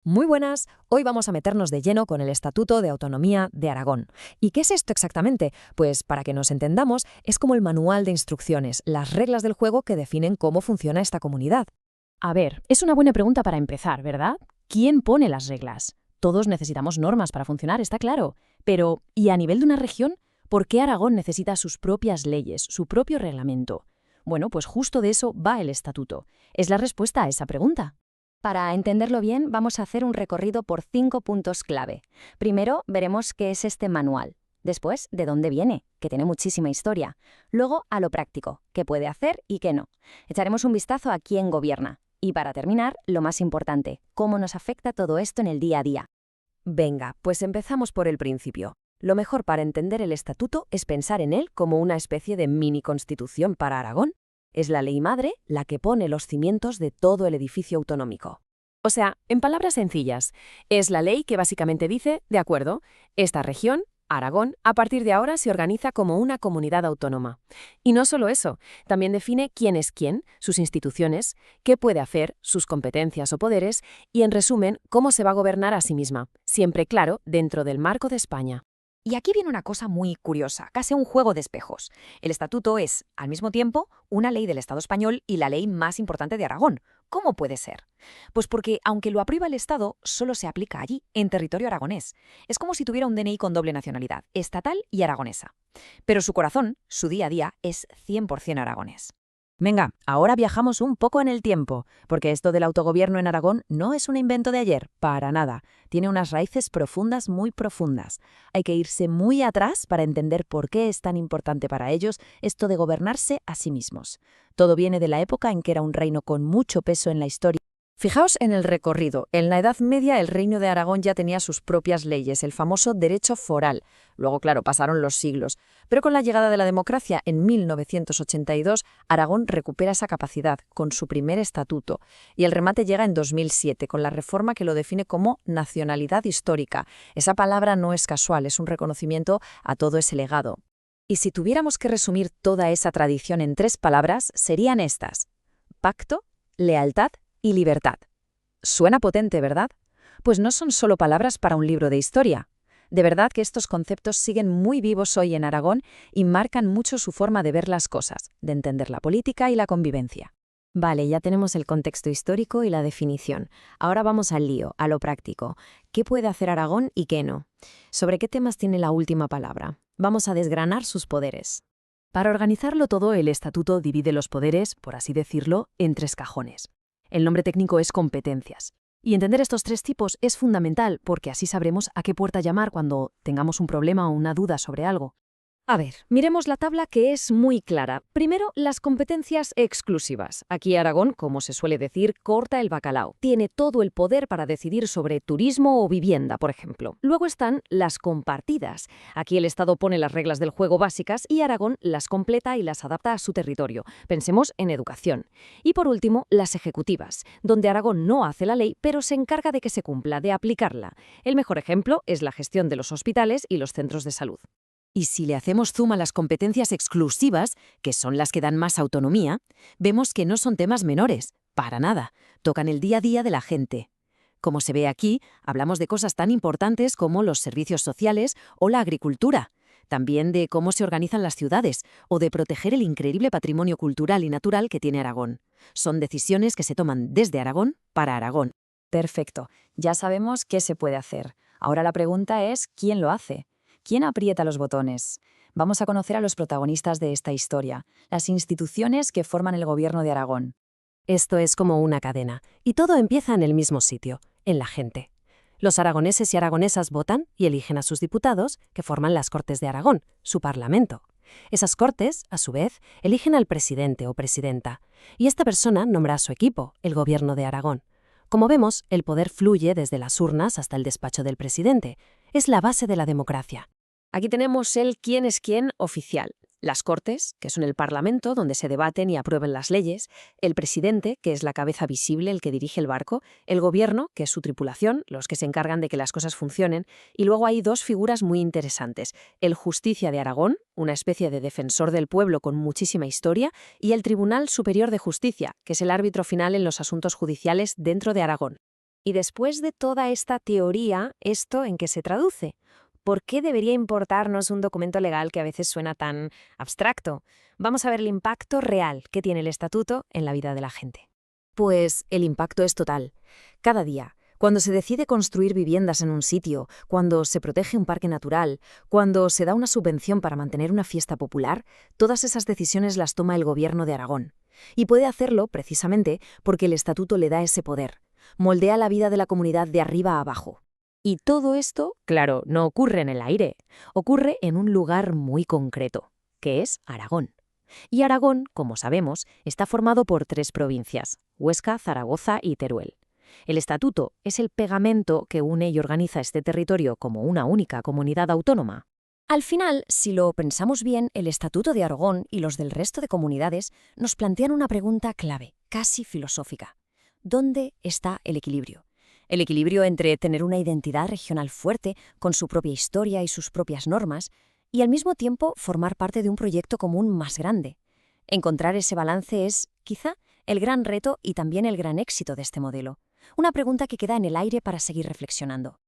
Muy buenas, hoy vamos a meternos de lleno con el Estatuto de Autonomía de Aragón. ¿Y qué es esto exactamente? Pues para que nos entendamos, es como el manual de instrucciones, las reglas del juego que definen cómo funciona esta comunidad. A ver, es una buena pregunta para empezar, ¿verdad? ¿Quién pone las reglas? Todos necesitamos normas para funcionar, está claro. Pero, ¿y a nivel de una región? ¿Por qué Aragón necesita sus propias leyes, su propio reglamento? Bueno, pues justo de eso va el estatuto. Es la respuesta a esa pregunta. Para entenderlo bien, vamos a hacer un recorrido por 5 puntos clave. Primero, veremos qué es este manual. Después, de dónde viene, que tiene muchísima historia. Luego, a lo práctico, qué puede hacer y qué no. Echaremos un vistazo a quién gobierna. Y para terminar, lo más importante, cómo nos afecta todo esto en el día a día. Venga, pues empezamos por el principio. Lo mejor para entender el Estatuto es pensar en él como una especie de mini constitución para Aragón. Es la ley madre la que pone los cimientos de todo el edificio autonómico. O sea, en palabras sencillas, es la ley que básicamente dice, de acuerdo, esta región, Aragón, a partir de ahora se organiza como una comunidad autónoma. Y no solo eso, también define quién es quién, sus instituciones, qué puede hacer, sus competencias o poderes, y en resumen, cómo se va a gobernar a sí misma, siempre claro, dentro del marco de España. Y aquí viene una cosa muy curiosa, casi un juego de espejos. El estatuto es, al mismo tiempo, una ley del Estado español y la ley más importante de Aragón. ¿Cómo puede ser? Pues porque, aunque lo aprueba el Estado, solo se aplica allí, en territorio aragonés. Es como si tuviera un DNI con doble nacionalidad, estatal y aragonesa. Pero su corazón, su día a día, es 100% aragonés. Venga, ahora viajamos un poco en el tiempo, porque esto del autogobierno en Aragón no es un invento de ayer, para nada. Tiene unas raíces profundas, muy profundas. Hay que irse muy atrás para entender por qué es tan importante para ellos esto de gobernarse a sí mismos. Todo viene de la época en que era un reino con mucho peso en la historia. Fijaos en el recorrido. En la Edad Media el Reino de Aragón ya tenía sus propias leyes, el famoso derecho foral. Luego, claro, pasaron los siglos. Pero con la llegada de la democracia en 1982, Aragón recupera esa capacidad con su primer estatuto. Y el remate llega en 2007, con la reforma que lo define como nacionalidad histórica. Esa palabra no es casual, es un reconocimiento a todo ese legado. Y si tuviéramos que resumir toda esa tradición en 3 palabras, serían estas: pacto, lealtad y libertad. Suena potente, ¿verdad? Pues no son solo palabras para un libro de historia. De verdad que estos conceptos siguen muy vivos hoy en Aragón y marcan mucho su forma de ver las cosas, de entender la política y la convivencia. Vale, ya tenemos el contexto histórico y la definición. Ahora vamos al lío, a lo práctico. ¿Qué puede hacer Aragón y qué no? ¿Sobre qué temas tiene la última palabra? Vamos a desgranar sus poderes. Para organizarlo todo, el estatuto divide los poderes, por así decirlo, en 3 cajones. El nombre técnico es competencias. Y entender estos 3 tipos es fundamental porque así sabremos a qué puerta llamar cuando tengamos un problema o una duda sobre algo. A ver, miremos la tabla que es muy clara. Primero, las competencias exclusivas. Aquí Aragón, como se suele decir, corta el bacalao. Tiene todo el poder para decidir sobre turismo o vivienda, por ejemplo. Luego están las compartidas. Aquí el Estado pone las reglas del juego básicas y Aragón las completa y las adapta a su territorio. Pensemos en educación. Y por último, las ejecutivas, donde Aragón no hace la ley, pero se encarga de que se cumpla, de aplicarla. El mejor ejemplo es la gestión de los hospitales y los centros de salud. Y si le hacemos zoom a las competencias exclusivas, que son las que dan más autonomía, vemos que no son temas menores, para nada, tocan el día a día de la gente. Como se ve aquí, hablamos de cosas tan importantes como los servicios sociales o la agricultura, también de cómo se organizan las ciudades o de proteger el increíble patrimonio cultural y natural que tiene Aragón. Son decisiones que se toman desde Aragón para Aragón. Perfecto, ya sabemos qué se puede hacer. Ahora la pregunta es, ¿quién lo hace? ¿Quién aprieta los botones? Vamos a conocer a los protagonistas de esta historia, las instituciones que forman el gobierno de Aragón. Esto es como una cadena, y todo empieza en el mismo sitio, en la gente. Los aragoneses y aragonesas votan y eligen a sus diputados, que forman las Cortes de Aragón, su parlamento. Esas Cortes, a su vez, eligen al presidente o presidenta, y esta persona nombra a su equipo, el gobierno de Aragón. Como vemos, el poder fluye desde las urnas hasta el despacho del presidente. Es la base de la democracia. Aquí tenemos el quién es quién oficial. Las Cortes, que son el Parlamento, donde se debaten y aprueben las leyes, el presidente, que es la cabeza visible, el que dirige el barco, el gobierno, que es su tripulación, los que se encargan de que las cosas funcionen, y luego hay 2 figuras muy interesantes, el Justicia de Aragón, una especie de defensor del pueblo con muchísima historia, y el Tribunal Superior de Justicia, que es el árbitro final en los asuntos judiciales dentro de Aragón. Y después de toda esta teoría, ¿esto en qué se traduce? ¿Por qué debería importarnos un documento legal que a veces suena tan abstracto? Vamos a ver el impacto real que tiene el estatuto en la vida de la gente. Pues el impacto es total. Cada día, cuando se decide construir viviendas en un sitio, cuando se protege un parque natural, cuando se da una subvención para mantener una fiesta popular, todas esas decisiones las toma el Gobierno de Aragón. Y puede hacerlo, precisamente, porque el estatuto le da ese poder. Moldea la vida de la comunidad de arriba a abajo. Y todo esto, claro, no ocurre en el aire. Ocurre en un lugar muy concreto, que es Aragón. Y Aragón, como sabemos, está formado por 3 provincias: Huesca, Zaragoza y Teruel. El estatuto es el pegamento que une y organiza este territorio como una única comunidad autónoma. Al final, si lo pensamos bien, el Estatuto de Aragón y los del resto de comunidades nos plantean una pregunta clave, casi filosófica. ¿Dónde está el equilibrio? El equilibrio entre tener una identidad regional fuerte, con su propia historia y sus propias normas, y al mismo tiempo formar parte de un proyecto común más grande. Encontrar ese balance es, quizá, el gran reto y también el gran éxito de este modelo. Una pregunta que queda en el aire para seguir reflexionando.